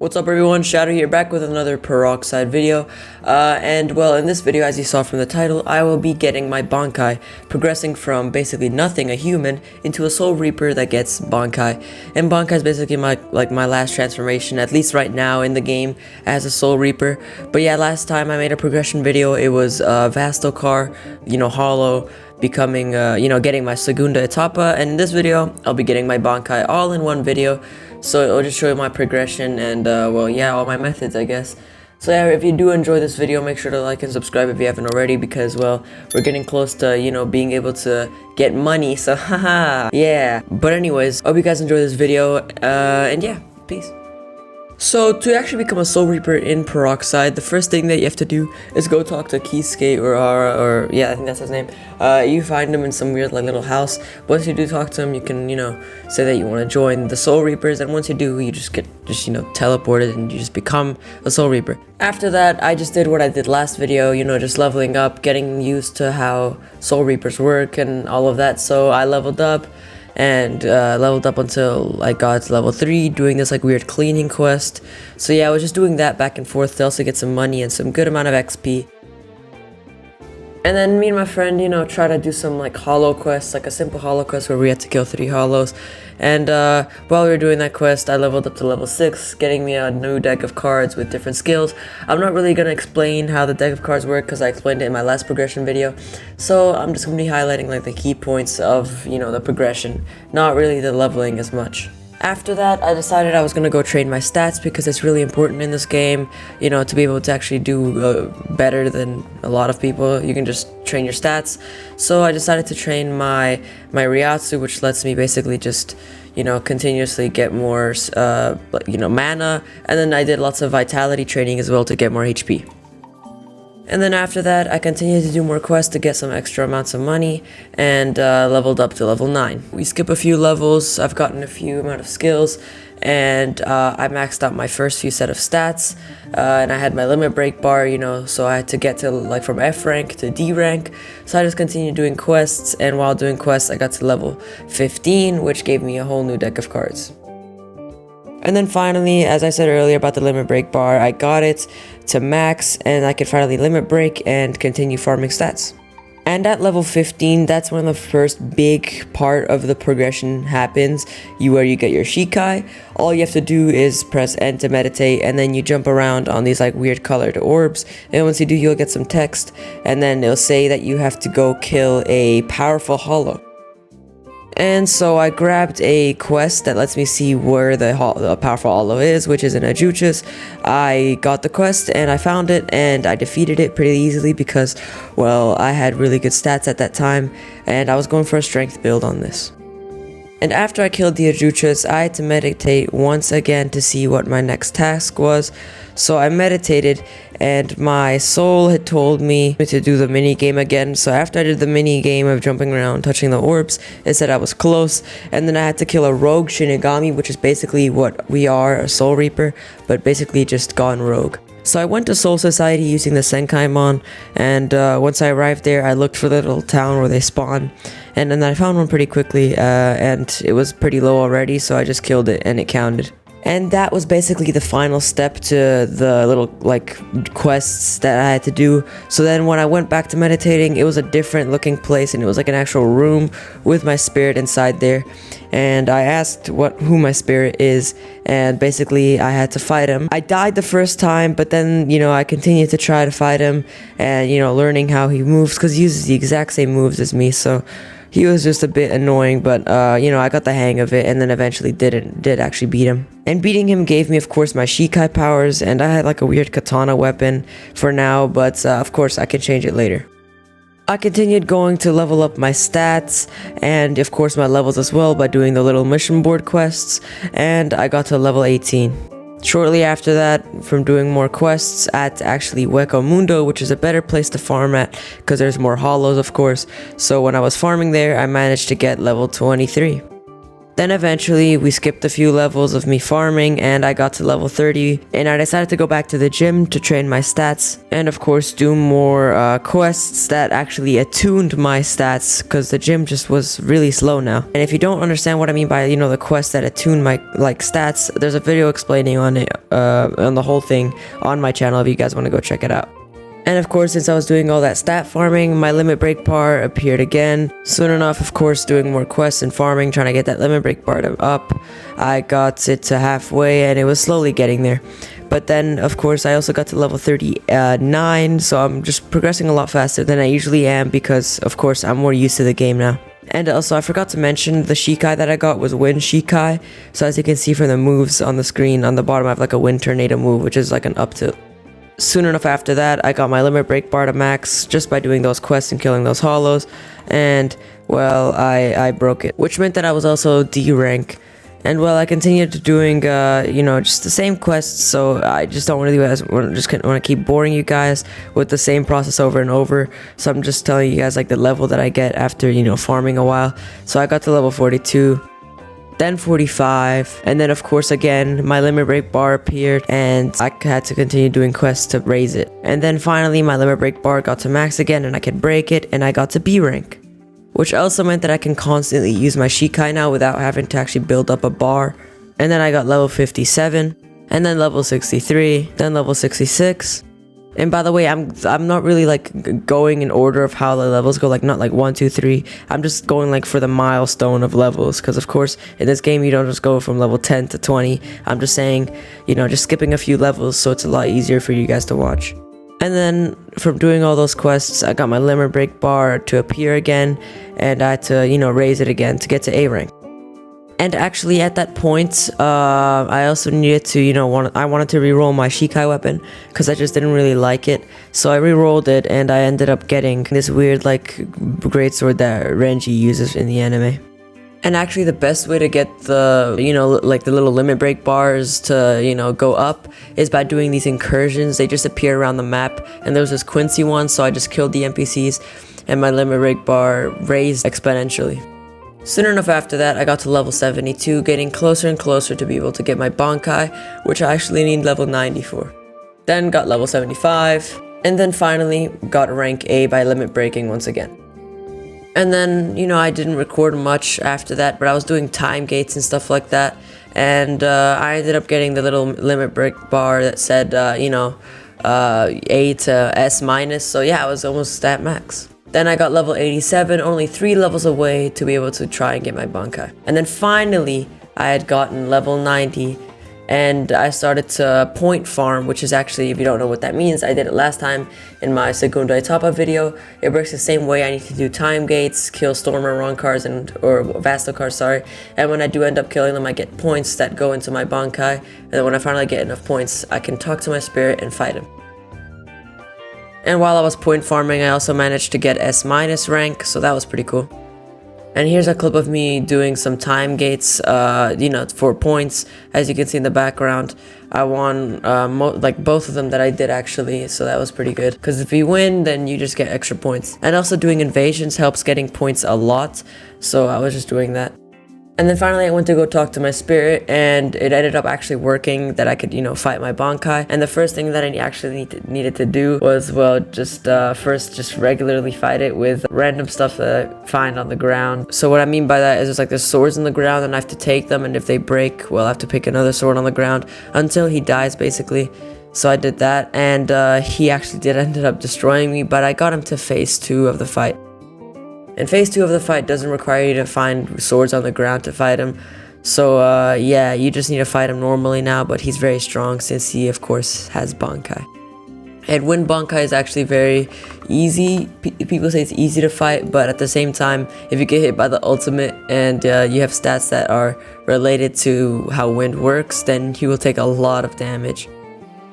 What's up everyone, Shadow here, back with another Peroxide video, and well, in this video, as you saw from the title, I will be getting my Bankai, progressing from basically nothing, a human, into a Soul Reaper that gets Bankai. And Bankai is basically my last transformation, at least right now in the game, as a Soul Reaper. But yeah, last time I made a progression video, it was Vastokar, Hollow, becoming, getting my Segunda Etapa, and in this video, I'll be getting my Bankai all in one video. So it'll just show you my progression and, well, yeah, all my methods, I guess. So yeah, if you do enjoy this video, make sure to like and subscribe if you haven't already, because, well, we're getting close to, being able to get money, so haha, yeah. But anyways, hope you guys enjoy this video, and yeah, peace. So, to actually become a Soul Reaper in Peroxide, the first thing that you have to do is go talk to Kisuke or yeah, I think that's his name. You find him in some weird little house. Once you do talk to him, you can, say that you want to join the Soul Reapers, and once you do, you just get teleported and you just become a Soul Reaper. After that, I just did what I did last video, just leveling up, getting used to how Soul Reapers work and all of that. So I leveled up and leveled up until I got to level 3, doing this weird cleaning quest. So yeah, I was just doing that back and forth to also get some money and some good amount of XP. And then me and my friend, try to do some hollow quests, a simple hollow quest where we had to kill 3 hollows. And while we were doing that quest, I leveled up to level 6, getting me a new deck of cards with different skills. I'm not really going to explain how the deck of cards work because I explained it in my last progression video. So I'm just going to be highlighting the key points of, the progression, not really the leveling as much. After that, I decided I was going to go train my stats because it's really important in this game, to be able to actually do better than a lot of people. You can just train your stats. So I decided to train my Ryatsu, which lets me basically just, continuously get more, mana. And then I did lots of vitality training as well to get more HP. And then after that, I continued to do more quests to get some extra amounts of money, and leveled up to level 9. We skip a few levels, I've gotten a few amount of skills, and I maxed out my first few set of stats, and I had my limit break bar, so I had to get to from F rank to D rank. So I just continued doing quests, and while doing quests, I got to level 15, which gave me a whole new deck of cards. And then finally, as I said earlier about the limit break bar, I got it to max, and I could finally limit break and continue farming stats. And at level 15, that's when the first big part of the progression happens, where you get your Shikai. All you have to do is press N to meditate, and then you jump around on these weird colored orbs, and once you do, you'll get some text, and then it'll say that you have to go kill a powerful hollow. And so I grabbed a quest that lets me see where the powerful hollow is, which is in Ajuchas. I got the quest and I found it, and I defeated it pretty easily because, well, I had really good stats at that time, and I was going for a strength build on this. And after I killed the Ajuchas, I had to meditate once again to see what my next task was. So I meditated, and my soul had told me to do the mini game again. So after I did the mini game of jumping around, touching the orbs, it said I was close. And then I had to kill a rogue Shinigami, which is basically what we are, a Soul Reaper, but basically just gone rogue. So I went to Soul Society using the Senkaimon, and once I arrived there, I looked for the little town where they spawn, and then I found one pretty quickly, and it was pretty low already, so I just killed it, and it counted. And that was basically the final step to the little quests that I had to do. So then when I went back to meditating, it was a different looking place, and it was an actual room with my spirit inside there. And I asked who my spirit is, and basically I had to fight him. I died the first time, but then I continued to try to fight him, and learning how he moves, because he uses the exact same moves as me. So he was just a bit annoying, but I got the hang of it, and then eventually did actually beat him. And beating him gave me, of course, my Shikai powers, and I had a weird katana weapon for now, but of course I can change it later. I continued going to level up my stats, and of course my levels as well, by doing the little mission board quests, and I got to level 18. Shortly after that, from doing more quests at actually Hueco Mundo, which is a better place to farm at, because there's more hollows, of course. So when I was farming there, I managed to get level 23. Then eventually we skipped a few levels of me farming and I got to level 30 and I decided to go back to the gym to train my stats and of course do more quests that actually attuned my stats because the gym just was really slow now. And if you don't understand what I mean by, the quests that attune my stats, there's a video explaining on it, on the whole thing on my channel if you guys want to go check it out. And of course, since I was doing all that stat farming, my limit break bar appeared again. Soon enough, of course, doing more quests and farming, trying to get that limit break bar up, I got it to halfway and it was slowly getting there. But then, of course, I also got to level 39, so I'm just progressing a lot faster than I usually am because, of course, I'm more used to the game now. And also, I forgot to mention, the Shikai that I got was Wind Shikai. So as you can see from the moves on the screen, on the bottom I have like a Wind Tornado move, which is like an up tilt. Soon enough after that, I got my limit break bar to max just by doing those quests and killing those hollows, and well, I broke it, which meant that I was also D rank. And well, I continued to doing just the same quests, so I just don't really want to keep boring you guys with the same process over and over. So I'm just telling you guys like the level that I get after farming a while. So I got to level 42. Then 45, and then of course again my limit break bar appeared and I had to continue doing quests to raise it. And then finally my limit break bar got to max again and I could break it and I got to B rank, which also meant that I can constantly use my Shikai now without having to actually build up a bar. And then I got level 57, and then level 63, then level 66. And by the way, I'm not really going in order of how the levels go, not 1, 2, 3. I'm just going for the milestone of levels, because of course in this game you don't just go from level 10 to 20. I'm just saying, just skipping a few levels so it's a lot easier for you guys to watch. And then from doing all those quests, I got my limit break bar to appear again, and I had to raise it again to get to A rank. And actually at that point, I also needed to, I wanted to reroll my Shikai weapon because I just didn't really like it. So I rerolled it and I ended up getting this weird greatsword that Renji uses in the anime. And actually the best way to get the, the little limit break bars to, go up is by doing these incursions. They just appear around the map, and there was this Quincy one, so I just killed the NPCs and my limit break bar raised exponentially. Soon enough after that, I got to level 72, getting closer and closer to be able to get my Bankai, which I actually need level 90 for. Then got level 75, and then finally got rank A by limit breaking once again. And then, I didn't record much after that, but I was doing time gates and stuff like that, and I ended up getting the little limit break bar that said, A to S minus, so yeah, I was almost at max. Then I got level 87, only 3 levels away to be able to try and get my Bankai. And then finally, I had gotten level 90, and I started to point farm, which is actually, if you don't know what that means, I did it last time in my Segunda Etapa video. It works the same way. I need to do time gates, kill Stormer Ron cars, or Vasto cars, sorry. And when I do end up killing them, I get points that go into my Bankai. And then when I finally get enough points, I can talk to my spirit and fight him. And while I was point farming, I also managed to get S- rank, so that was pretty cool. And here's a clip of me doing some time gates, for points. As you can see in the background, I won both of them that I did actually, so that was pretty good. Because if you win, then you just get extra points. And also doing invasions helps getting points a lot, so I was just doing that. And then finally I went to go talk to my spirit, and it ended up actually working that I could, fight my Bankai. And the first thing that I actually needed to do was, well, just first just regularly fight it with random stuff that I find on the ground. So what I mean by that is there's swords on the ground and I have to take them, and if they break, well, I have to pick another sword on the ground until he dies basically. So I did that, and he actually did ended up destroying me, but I got him to phase 2 of the fight. And phase 2 of the fight doesn't require you to find swords on the ground to fight him. So yeah, you just need to fight him normally now, but he's very strong since he of course has Bankai. And Wind Bankai is actually very easy. People say it's easy to fight, but at the same time, if you get hit by the ultimate and you have stats that are related to how wind works, then he will take a lot of damage.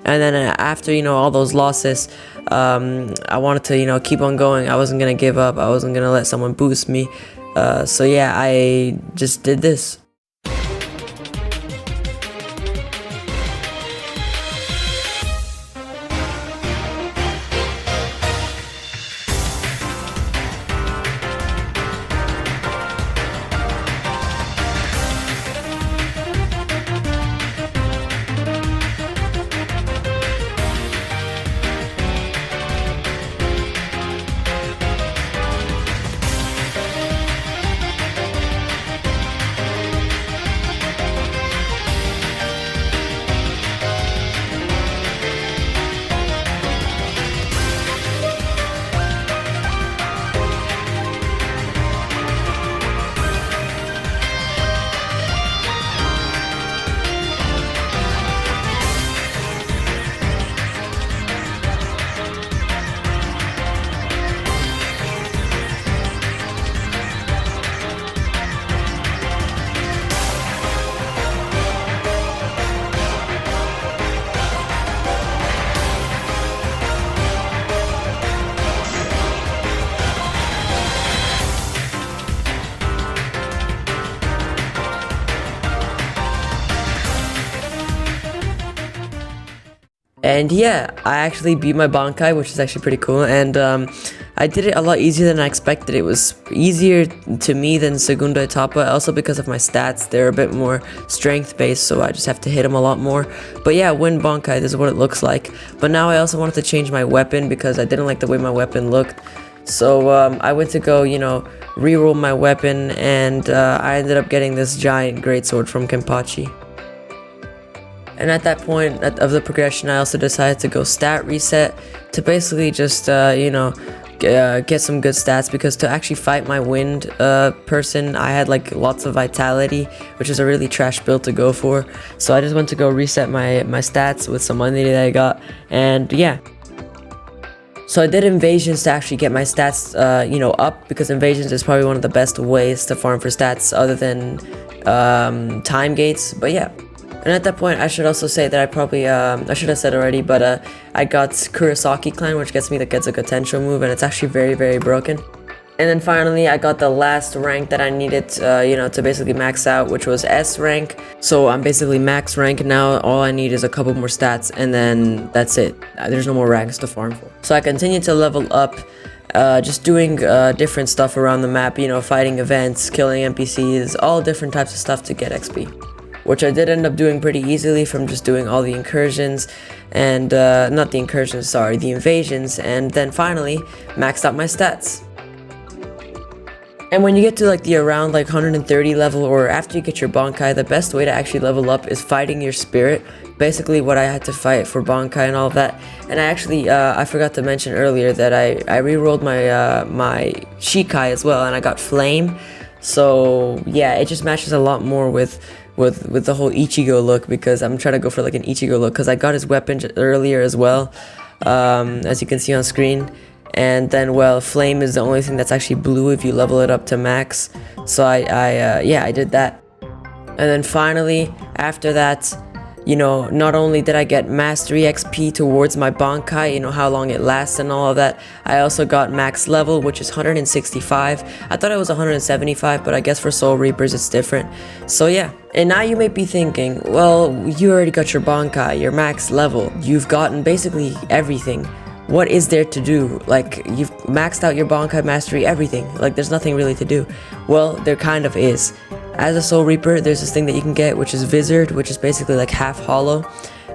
And then after, all those losses, I wanted to, keep on going. I wasn't going to give up. I wasn't going to let someone boost me. So yeah, I just did this. And yeah, I actually beat my Bankai, which is actually pretty cool, and I did it a lot easier than I expected. It was easier to me than Segunda Etapa, also because of my stats. They're a bit more strength-based, so I just have to hit them a lot more. But yeah, win Bankai, this is what it looks like. But now I also wanted to change my weapon because I didn't like the way my weapon looked. So I went to go, you know, reroll my weapon, and I ended up getting this giant greatsword from Kenpachi. And at that point of the progression, I also decided to go stat reset to basically just, you know, get some good stats, because to actually fight my wind person, I had like lots of vitality, which is a really trash build to go for. So I just went to go reset my stats with some money that I got, and yeah. So I did invasions to actually get my stats, you know, up, because invasions is probably one of the best ways to farm for stats other than time gates. But yeah. And at that point, I should also say that I probably, I should have said already, but I got Kurosaki Clan, which gets me the Getsuga Tensho move, and it's actually very, very broken. And then finally, I got the last rank that I needed, you know, to basically max out, which was S rank. So I'm basically max rank now. All I need is a couple more stats, and then that's it. There's no more ranks to farm for. So I continued to level up, just doing different stuff around the map, you know, fighting events, killing NPCs, all different types of stuff to get XP. Which I did end up doing pretty easily from just doing all the incursions, and not the incursions, sorry, the invasions, and then finally maxed out my stats. And when you get to like the around like 130 level, or after you get your Bankai, the best way to actually level up is fighting your spirit. Basically what I had to fight for Bankai and all of that. And I actually, I forgot to mention earlier that I re-rolled my, my Shikai as well, and I got Flame. So yeah, it just matches a lot more with the whole Ichigo look, because I'm trying to go for like an Ichigo look, because I got his weapon earlier as well, as you can see on screen. And then, well, Flame is the only thing that's actually blue if you level it up to max. So yeah, I did that. And then finally, after that, you know, not only did I get Mastery XP towards my Bankai, you know, how long it lasts and all of that, I also got max level, which is 165. I thought it was 175, but I guess for Soul Reapers it's different. So yeah. And now you may be thinking, well, you already got your Bankai, your max level, you've gotten basically everything. What is there to do? Like, you've maxed out your Bankai Mastery, everything. Like, there's nothing really to do. Well, there kind of is. As a Soul Reaper, there's this thing that you can get, which is Wizard, which is basically like half hollow.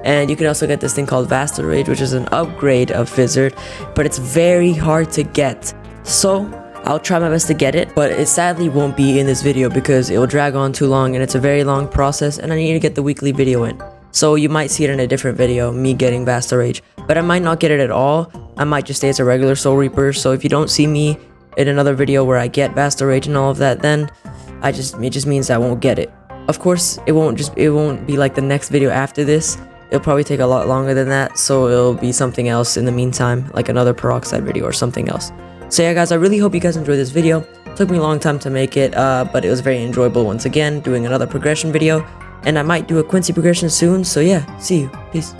And you can also get this thing called Vassal Rage, which is an upgrade of Wizard, but it's very hard to get. So I'll try my best to get it, but it sadly won't be in this video because it will drag on too long, and it's a very long process, and I need to get the weekly video in. So you might see it in a different video, me getting Vassal Rage, but I might not get it at all. I might just stay as a regular Soul Reaper. So if you don't see me in another video where I get Vassal Rage and all of that, then it just means I won't get it. Of course, it won't be like the next video after this. It'll probably take a lot longer than that, so it'll be something else in the meantime, like another Peroxide video or something else. So yeah guys, I really hope you guys enjoyed this video. It took me a long time to make it, but it was very enjoyable once again, doing another progression video. And I might do a Quincy progression soon, so yeah, see you. Peace.